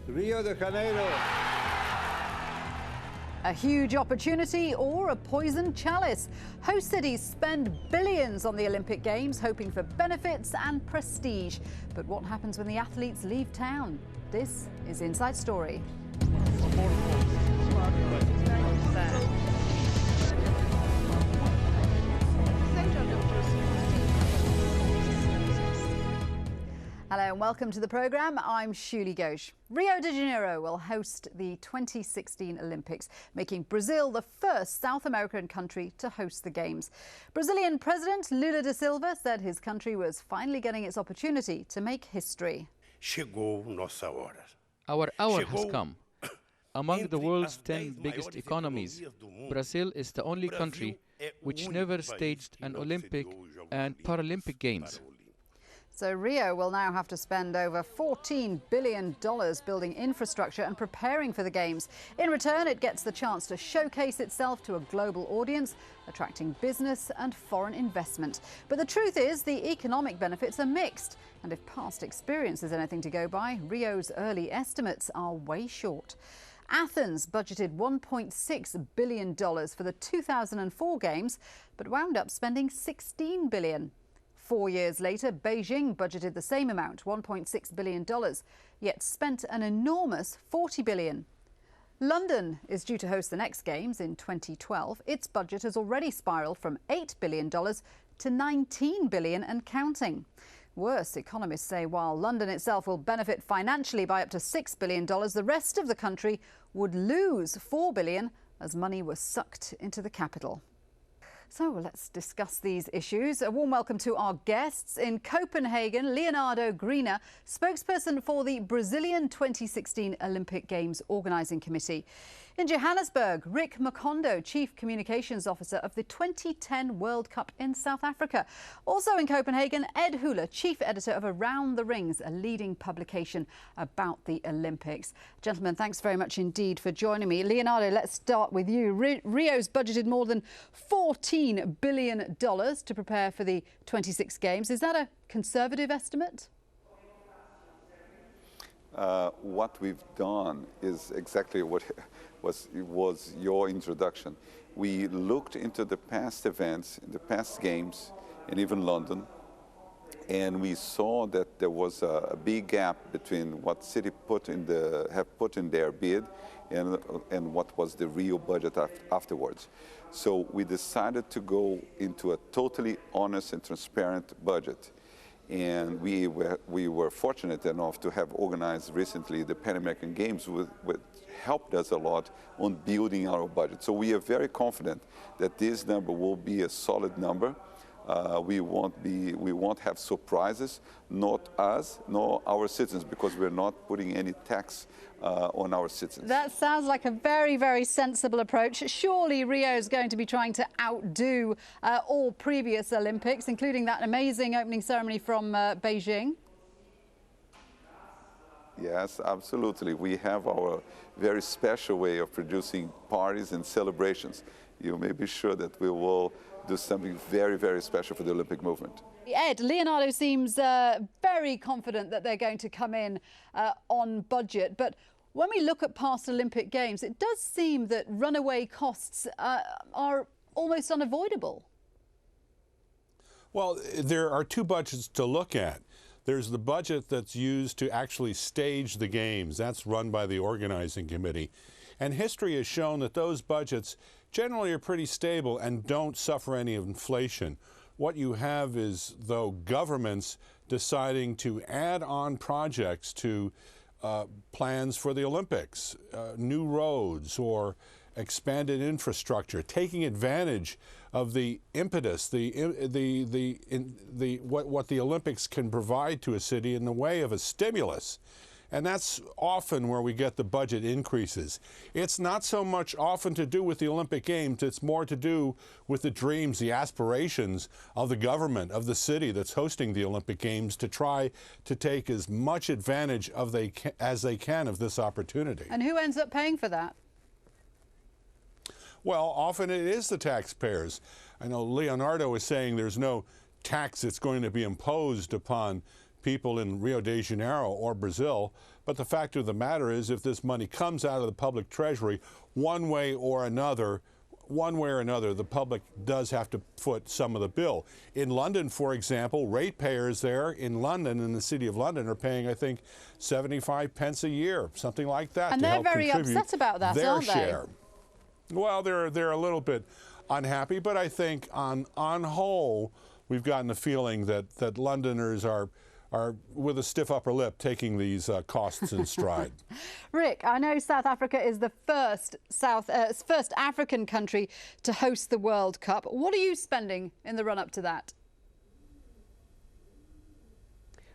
Rio de Janeiro. A huge opportunity or a poisoned chalice. Host cities spend billions on the Olympic Games, hoping for benefits and prestige. But what happens when the athletes leave town? This is Inside Story. Hello and welcome to the programme. I'm Shuli Ghosh. Rio de Janeiro will host the 2016 Olympics, making Brazil the first South American country to host the Games. Brazilian President Lula da Silva said his country was finally getting its opportunity to make history. Chegou nossa hora. Our hour has come. Among the world's 10 biggest economies, Brazil is the only country which never staged an Olympic and Paralympic Games. So Rio will now have to spend over $14 billion building infrastructure and preparing for the Games. In return, it gets the chance to showcase itself to a global audience, attracting business and foreign investment. But the truth is, the economic benefits are mixed. And if past experience is anything to go by, Rio's early estimates are way short. Athens budgeted $1.6 billion for the 2004 Games, but wound up spending $16 billion. 4 years later, Beijing budgeted the same amount, $1.6 billion, yet spent an enormous $40 billion. London is due to host the next Games in 2012. Its budget has already spiralled from $8 billion to $19 billion and counting. Worse, economists say while London itself will benefit financially by up to $6 billion, the rest of the country would lose $4 billion as money was sucked into the capital. So let's discuss these issues. A warm welcome to our guests. In Copenhagen, Leonardo Grina, spokesperson for the Brazilian 2016 Olympic Games Organising Committee. In Johannesburg, Rick Makondo, Chief Communications Officer of the 2010 World Cup in South Africa. Also in Copenhagen, Ed Hula, Chief Editor of Around the Rings, a leading publication about the Olympics. Gentlemen, thanks very much indeed for joining me. Leonardo, let's start with you. Rio's budgeted more than $14 billion to prepare for the 26 Games. Is that a conservative estimate? What we've done is exactly what was your introduction. We looked into the past events, the past Games, and even London, and we saw that there was a big gap between what city have put in their bid and what was the real budget afterwards. So we decided to go into a totally honest and transparent budget. And we were fortunate enough to have organized recently the Pan American Games, which helped us a lot on building our budget. So we are very confident that this number will be a solid number. We won't have surprises, not us, nor our citizens, because we're not putting any tax on our citizens. That sounds like a very, very sensible approach. Surely Rio is going to be trying to outdo all previous Olympics, including that amazing opening ceremony from Beijing. Yes, absolutely. We have our very special way of producing parties and celebrations. You may be sure that we will do something very, very special for the Olympic movement. Ed, Leonardo seems very confident that they're going to come in on budget. But when we look at past Olympic Games, it does seem that runaway costs are almost unavoidable. Well, there are two budgets to look at. There's the budget that's used to actually stage the Games. That's run by the organizing committee. And history has shown that those budgets generally are pretty stable and don't suffer any inflation. What you have is, though, governments deciding to add on projects to plans for the Olympics, new roads or expanded infrastructure, taking advantage of the impetus, what the Olympics can provide to a city in the way of a stimulus. And that's often where we get the budget increases. It's not so much often to do with the Olympic Games, it's more to do with the dreams, the aspirations of the government, of the city that's hosting the Olympic Games to try to take as much advantage as they can of this opportunity. And who ends up paying for that? Well, often it is the taxpayers. I know Leonardo is saying there's no tax that's going to be imposed upon people in Rio de Janeiro or Brazil, But the fact of the matter is, if this money comes out of the public treasury, one way or another, the public does have to foot some of the bill. In London, for example, ratepayers there in London, in the City of London, are paying, I think, 75 pence a year, something like that, and to they're help very contribute upset about that, their aren't they? share. Well, they're a little bit unhappy, but I think on whole, we've gotten the feeling that Londoners are with a stiff upper lip taking these costs in stride. Rick, I know South Africa is the first African country to host the World Cup. What are you spending in the run-up to that?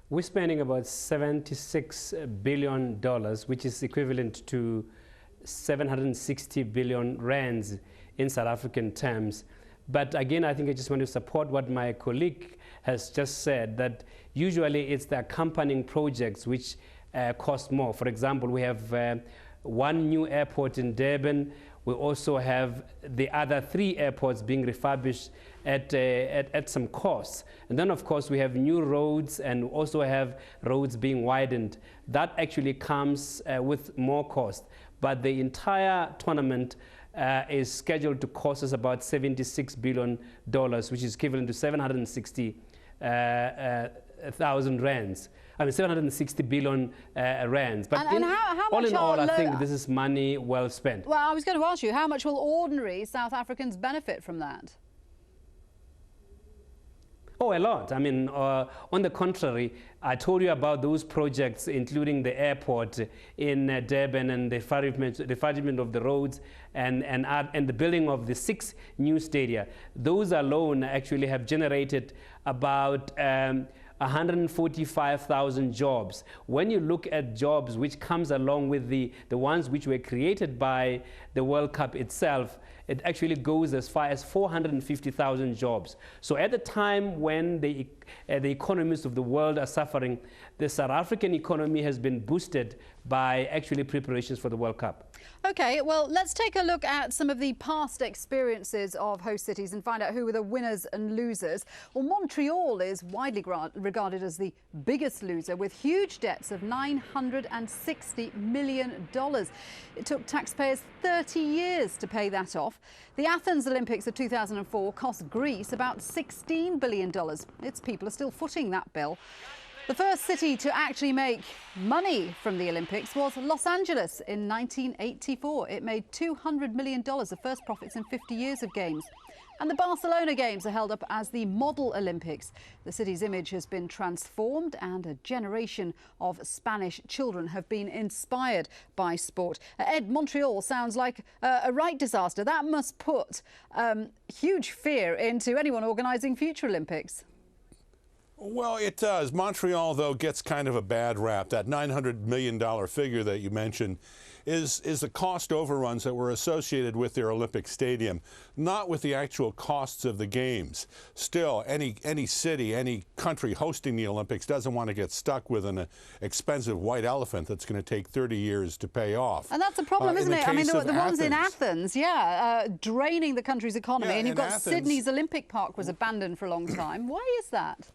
We're spending about $76 billion, which is equivalent to 760 billion rands in South African terms. But again, I think I just want to support what my colleague has just said, that usually it's the accompanying projects which cost more. For example, we have one new airport in Durban. We also have the other 3 airports being refurbished at some costs. And then, of course, we have new roads and also have roads being widened. That actually comes with more cost. But the entire tournament is scheduled to cost us about $76 billion, which is equivalent to 760,000 rands. I mean, 760 billion rands. But and how all much in all, I think this is money well spent. Well, I was going to ask you, how much will ordinary South Africans benefit from that? Oh, a lot. I mean, on the contrary, I told you about those projects, including the airport in Durban and the refurbishment of the roads and the building of the 6 new stadia. Those alone actually have generated about 145,000 jobs. When you look at jobs which comes along with the ones which were created by the World Cup itself, it actually goes as far as 450,000 jobs. So at the time when the economies of the world are suffering, the South African economy has been boosted by actually preparations for the World Cup. OK, well, let's take a look at some of the past experiences of host cities and find out who were the winners and losers. Well, Montreal is widely regarded as the biggest loser, with huge debts of $960 million. It took taxpayers 30 years to pay that off. The Athens Olympics of 2004 cost Greece about $16 billion. Its people are still footing that bill. The first city to actually make money from the Olympics was Los Angeles in 1984. It made $200 million of first profits in 50 years of games. And the Barcelona Games are held up as the model Olympics. The city's image has been transformed and a generation of Spanish children have been inspired by sport. Ed, Montreal sounds like a right disaster. That must put huge fear into anyone organising future Olympics. Well, it does. Montreal, though, gets kind of a bad rap. That $900 million figure that you mentioned is the cost overruns that were associated with their Olympic stadium, not with the actual costs of the games. Still, any city, any country hosting the Olympics doesn't want to get stuck with an expensive white elephant that's going to take 30 years to pay off. And that's a problem, isn't it? I mean, the ones in Athens, draining the country's economy. And you've got Athens, Sydney's Olympic Park was abandoned for a long time. Why is that?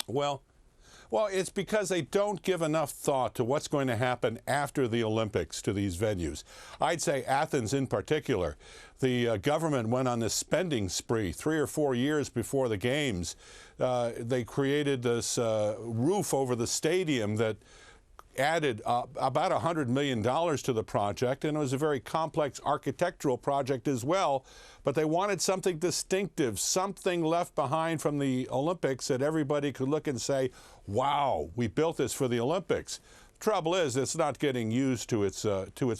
Well, it's because they don't give enough thought to what's going to happen after the Olympics to these venues. I'd say Athens in particular. The government went on this spending spree 3 or 4 years before the games. They created this roof over the stadium that added about $100 million to the project, and it was a very complex architectural project as well, but they wanted something distinctive, something left behind from the Olympics that everybody could look and say, wow, we built this for the Olympics. Trouble is, it's not getting used to its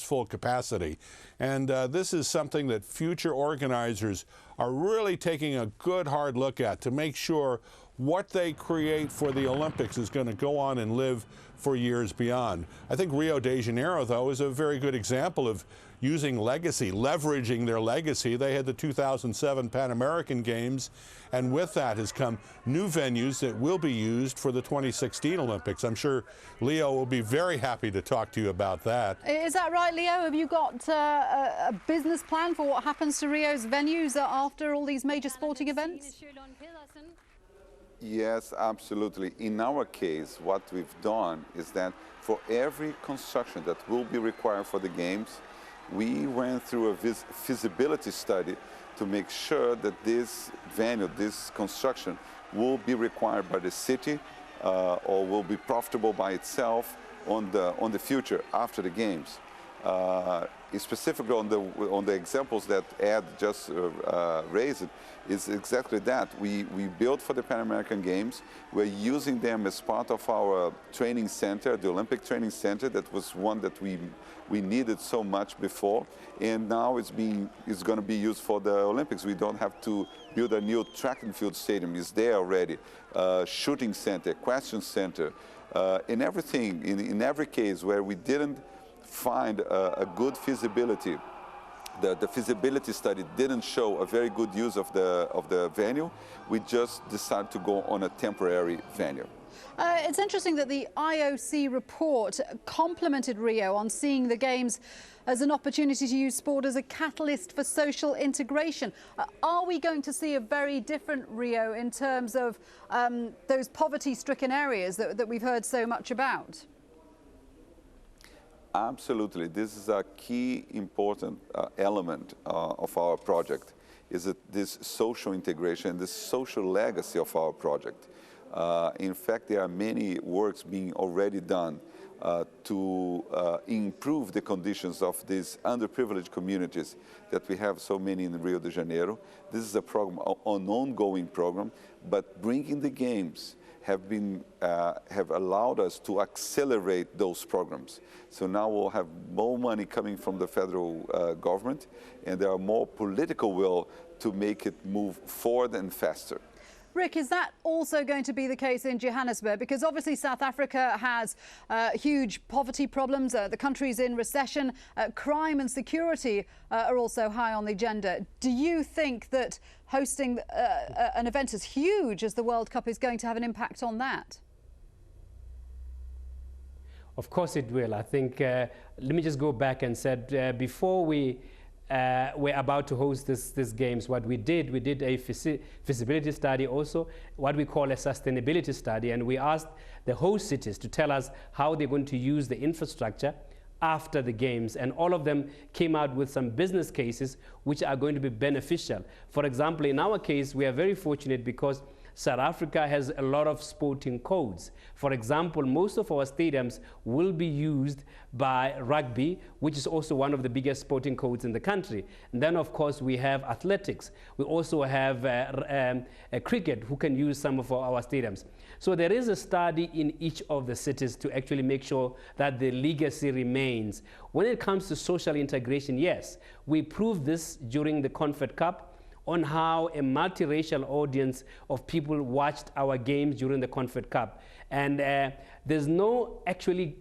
full capacity, and this is something that future organizers are really taking a good hard look at to make sure what they create for the Olympics is going to go on and live for years beyond. I think Rio de Janeiro, though, is a very good example of using legacy, leveraging their legacy. They had the 2007 Pan American Games, and with that has come new venues that will be used for the 2016 Olympics. I'm sure Leo will be very happy to talk to you about that. Is that right, Leo? Have you got a business plan for what happens to Rio's venues after all these major sporting events? Yes, absolutely. In our case, what we've done is that for every construction that will be required for the games, we went through a feasibility study to make sure that this venue, this construction, will be required by the city or will be profitable by itself on the future after the games. Specifically on the examples that Ed just raised, is exactly that. We built for the Pan American Games. We're using them as part of our training center, the Olympic Training Center. That was one that we needed so much before, and now it's going to be used for the Olympics. We don't have to build a new track and field stadium. It's there already. Shooting center, question center, in everything. In every case where we didn't find a good feasibility, the feasibility study didn't show a very good use of the venue, we just decided to go on a temporary venue. It's interesting that the IOC report complimented Rio on seeing the Games as an opportunity to use sport as a catalyst for social integration. Are we going to see a very different Rio in terms of those poverty-stricken areas that we've heard so much about? Absolutely. This is a key important element of our project, is that this social integration, this social legacy of our project. In fact, there are many works being already done to improve the conditions of these underprivileged communities that we have so many in Rio de Janeiro. This is a program, an ongoing program, but bringing the games have allowed us to accelerate those programs. So now we'll have more money coming from the federal government, and there are more political will to make it move forward and faster. Rick, is that also going to be the case in Johannesburg? Because obviously South Africa has huge poverty problems. The country's in recession. Crime and security are also high on the agenda. Do you think that hosting an event as huge as the World Cup is going to have an impact on that? Of course it will. I think, let me just go back and said, before we're about to host this games, what we did a feasibility study also, what we call a sustainability study, and we asked the host cities to tell us how they're going to use the infrastructure after the games, and all of them came out with some business cases which are going to be beneficial. For example, in our case, we are very fortunate because South Africa has a lot of sporting codes. For example, most of our stadiums will be used by rugby, which is also one of the biggest sporting codes in the country. And then, of course, we have athletics. We also have cricket, who can use some of our stadiums. So there is a study in each of the cities to actually make sure that the legacy remains. When it comes to social integration, yes, we proved this during the Confed Cup, on how a multiracial audience of people watched our games during the Confed Cup. And there's no actually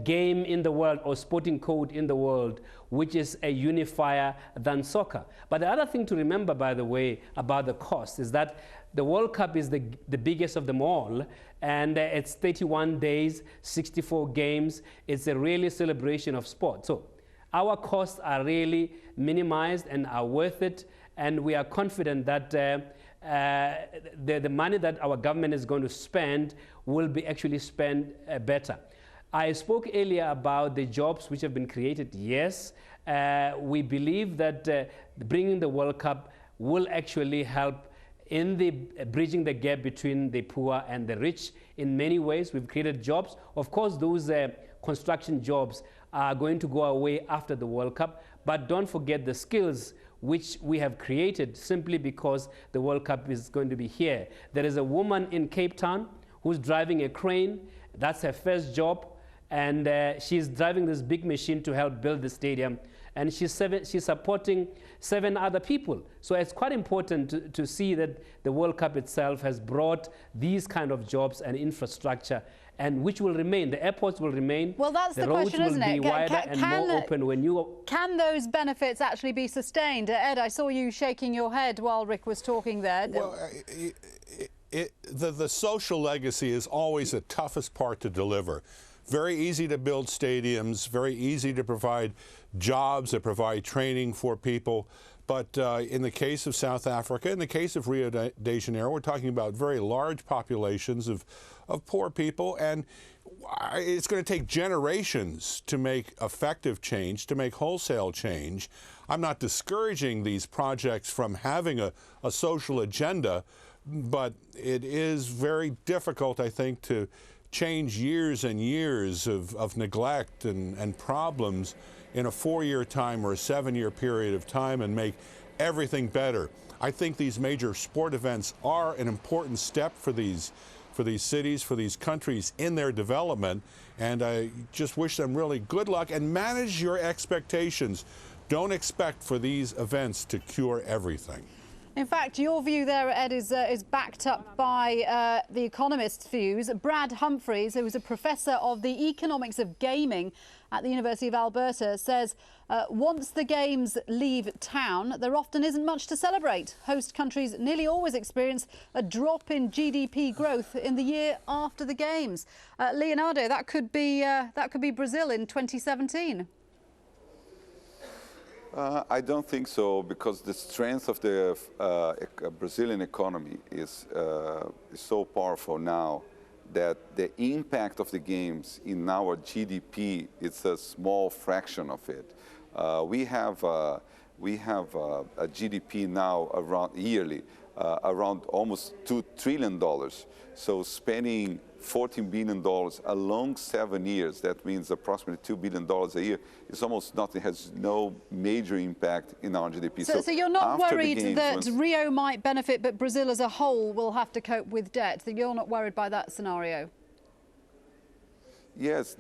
game in the world or sporting code in the world which is a unifier than soccer. But the other thing to remember, by the way, about the cost is that the World Cup is the biggest of them all, and it's 31 days, 64 games. It's a really celebration of sport. So our costs are really minimized and are worth it. And we are confident that the money that our government is going to spend will be actually spent better. I spoke earlier about the jobs which have been created. Yes, we believe that bringing the World Cup will actually help in the bridging the gap between the poor and the rich. In many ways, we've created jobs. Of course, those construction jobs are going to go away after the World Cup, but don't forget the skills which we have created simply because the World Cup is going to be here. There is a woman in Cape Town who's driving a crane. That's her first job, and she's driving this big machine to help build the stadium, and she's supporting 7 other people. So it's quite important to see that the World Cup itself has brought these kind of jobs and infrastructure, and which will remain. The airports will remain. Well, that's the question, isn't it? The roads will be wider and more open when you... Can those benefits actually be sustained? Ed, I saw you shaking your head while Rick was talking there. Well, the social legacy is always the toughest part to deliver. Very easy to build stadiums, very easy to provide jobs, to provide training for people. But in the case of South Africa, in the case of Rio de Janeiro, we're talking about very large populations of poor people, and it's going to take generations to make effective change, to make wholesale change. I'm not discouraging these projects from having a social agenda, but it is very difficult, I think, to change years and years of neglect and problems in a 4-year time or a 7-year period of time and make everything better. I think these major sport events are an important step for these cities, for these countries in their development, and I just wish them really good luck and manage your expectations. Don't expect for these events to cure everything. In fact, your view there, Ed, is backed up by The Economist's views. Brad Humphreys, who is a professor of the economics of gaming at the University of Alberta, says once the games leave town, there often isn't much to celebrate. Host countries nearly always experience a drop in GDP growth in the year after the games. Leonardo, that could be Brazil in 2017. I don't think so, because the strength of the Brazilian economy is so powerful now that the impact of the games in our GDP is a small fraction of it. We have a GDP now around yearly around almost $2 trillion. So spending $14 billion along 7 years, that means approximately $2 billion a year, is almost nothing, has no major impact in our GDP. So you're not worried that Rio might benefit, but Brazil as a whole will have to cope with debt? So you're not worried by that scenario? Yes,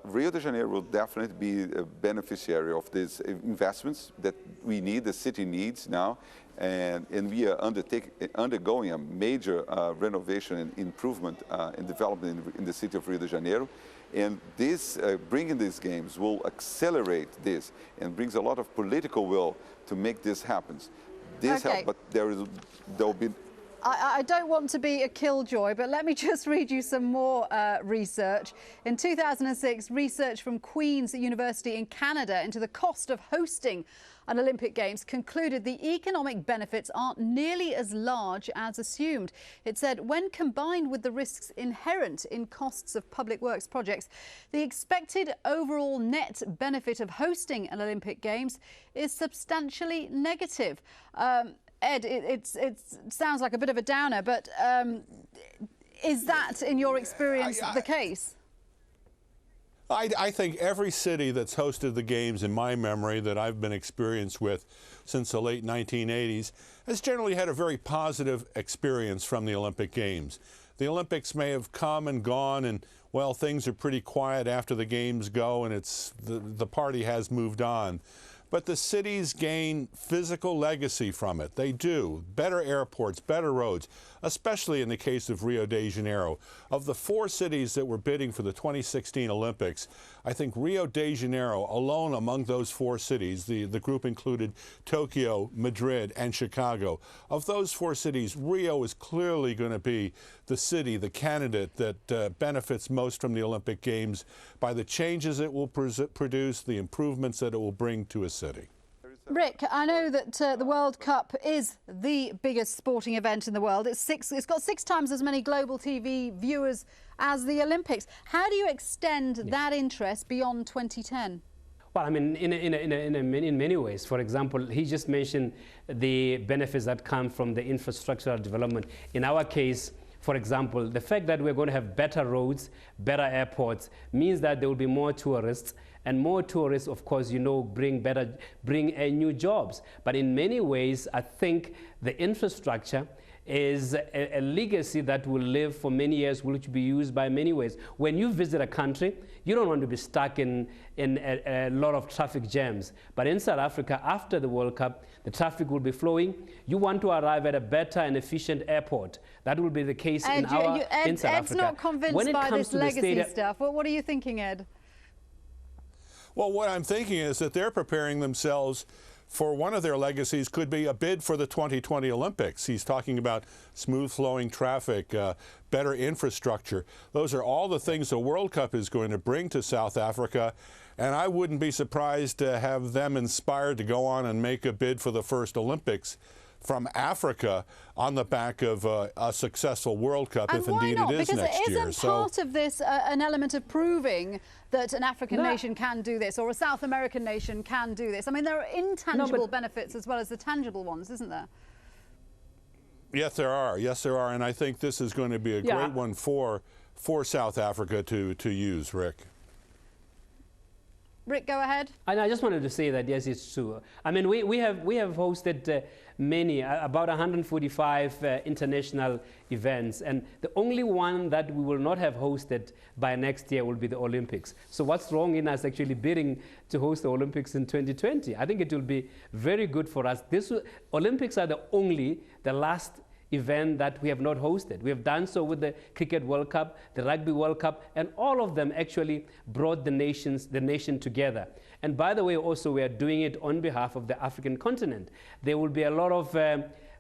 Rio de Janeiro will definitely be a beneficiary of these investments that we need, the city needs now. And we are undergoing a major renovation and improvement and development in the city of Rio de Janeiro. And this, bringing these games will accelerate this and brings a lot of political will to make this happen. But there will be... I don't want to be a killjoy, but let me just read you some more research. In 2006, research from Queen's University in Canada into the cost of hosting an Olympic Games concluded the economic benefits aren't nearly as large as assumed. It said when combined with the risks inherent in costs of public works projects, the expected overall net benefit of hosting an Olympic Games is substantially negative. Ed, it sounds like a bit of a downer, but is that, in your experience, the case? I think every city that's hosted the games in my memory that I've been experienced with since the late 1980s has generally had a very positive experience from the Olympic Games. The Olympics may have come and gone, and, well, things are pretty quiet after the games go, and the party has moved on. But the cities gain physical legacy from it. They do. Better airports, better roads, especially in the case of Rio de Janeiro. Of the 4 cities that were bidding for the 2016 Olympics, I think Rio de Janeiro, alone among those 4 cities, the group included Tokyo, Madrid, and Chicago. Of those 4 cities, Rio is clearly going to be the city, the candidate that benefits most from the Olympic Games by the changes it will produce, the improvements that it will bring to a city. Rick, I know that the World Cup is the biggest sporting event in the world. It's got 6 times as many global TV viewers as the Olympics. How do you extend that interest beyond 2010? Well, I mean, in many ways. For example, he just mentioned the benefits that come from the infrastructural development. In our case, for example, the fact that we're going to have better roads, better airports, means that there will be more tourists. And more tourists, of course, bring new jobs. But in many ways, I think the infrastructure is a legacy that will live for many years, which will be used by many ways. When you visit a country, you don't want to be stuck in a lot of traffic jams. But in South Africa, after the World Cup, the traffic will be flowing. You want to arrive at a better and efficient airport. That will be the case in South Africa. Ed's not convinced by this legacy stuff. Well, what are you thinking, Ed? Well, what I'm thinking is that they're preparing themselves for one of their legacies could be a bid for the 2020 Olympics. He's talking about smooth flowing traffic, better infrastructure. Those are all the things the World Cup is going to bring to South Africa. And I wouldn't be surprised to have them inspired to go on and make a bid for the first Olympics from Africa on the back of a successful World Cup, if indeed it is next year. Because isn't part of this an element of proving that an African nation can do this, or a South American nation can do this? I mean, there are intangible benefits as well as the tangible ones, isn't there? Yes, there are. Yes, there are. And I think this is going to be a great one for South Africa to use, Rick. Rick, go ahead. And I just wanted to say that, yes, it's true. I mean, we have hosted many, about 145 international events, and the only one that we will not have hosted by next year will be the Olympics. So what's wrong in us actually bidding to host the Olympics in 2020? I think it will be very good for us. Olympics are the last event that we have not hosted. We have done so with the Cricket World Cup, the Rugby World Cup, and all of them actually brought the nation together. And by the way, also we are doing it on behalf of the African continent. There will be a lot of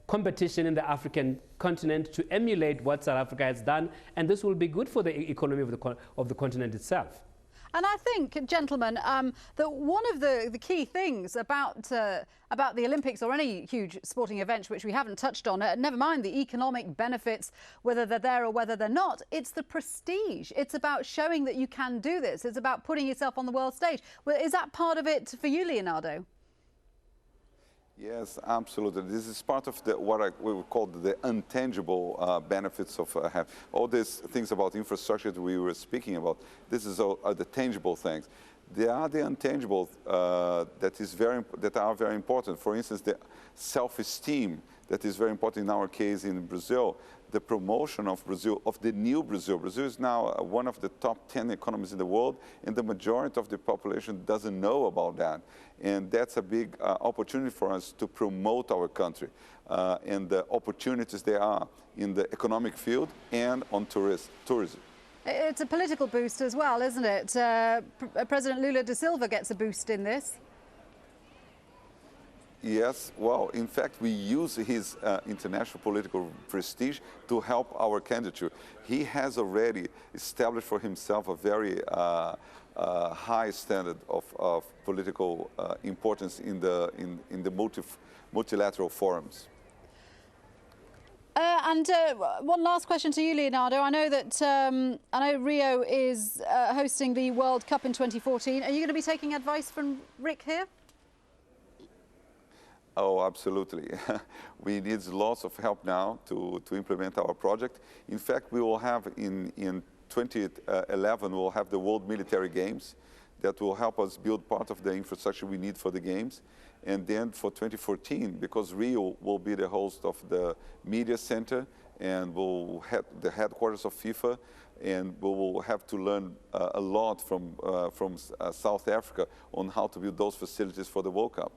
competition in the African continent to emulate what South Africa has done, and this will be good for the economy of the continent itself. And I think, gentlemen, that one of the key things about the Olympics or any huge sporting event which we haven't touched on, never mind the economic benefits, whether they're there or whether they're not, it's the prestige. It's about showing that you can do this. It's about putting yourself on the world stage. Well, is that part of it for you, Leonardo? Yes, absolutely. This is part of what we would call the intangible benefits of all these things about infrastructure that we were speaking about. This is all the tangible things. There are the intangible that are very important. For instance, the self-esteem that is very important in our case in Brazil. The promotion of Brazil, of the new Brazil. Brazil is now one of the top 10 economies in the world, and the majority of the population doesn't know about that. And that's a big opportunity for us to promote our country and the opportunities there are in the economic field and on tourism. It's a political boost as well, isn't it? President Lula da Silva gets a boost in this. Yes, well, in fact, we use his international political prestige to help our candidature. He has already established for himself a very high standard of political importance in the multilateral forums. And one last question to you, Leonardo. I know that I know Rio is hosting the World Cup in 2014. Are you going to be taking advice from Rick here? Oh, absolutely. We need lots of help now to implement our project. In fact, we will have in 2011, we'll have the World Military Games that will help us build part of the infrastructure we need for the Games. And then for 2014, because Rio will be the host of the media center and will have the headquarters of FIFA, and we will have to learn a lot from South Africa on how to build those facilities for the World Cup.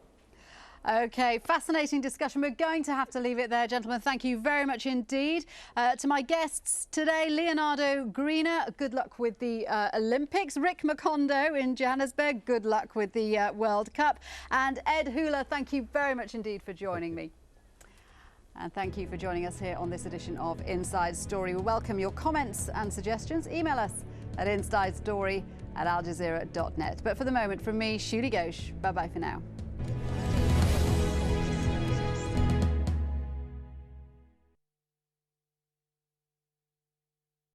OK, fascinating discussion. We're going to have to leave it there, gentlemen. Thank you very much indeed. To my guests today, Leonardo Greener, good luck with the Olympics. Rick Macondo in Johannesburg, good luck with the World Cup. And Ed Hula, thank you very much indeed for joining me. And thank you for joining us here on this edition of Inside Story. We welcome your comments and suggestions. Email us at insidestory@aljazeera.net. But for the moment, from me, Shuli Ghosh, bye-bye for now.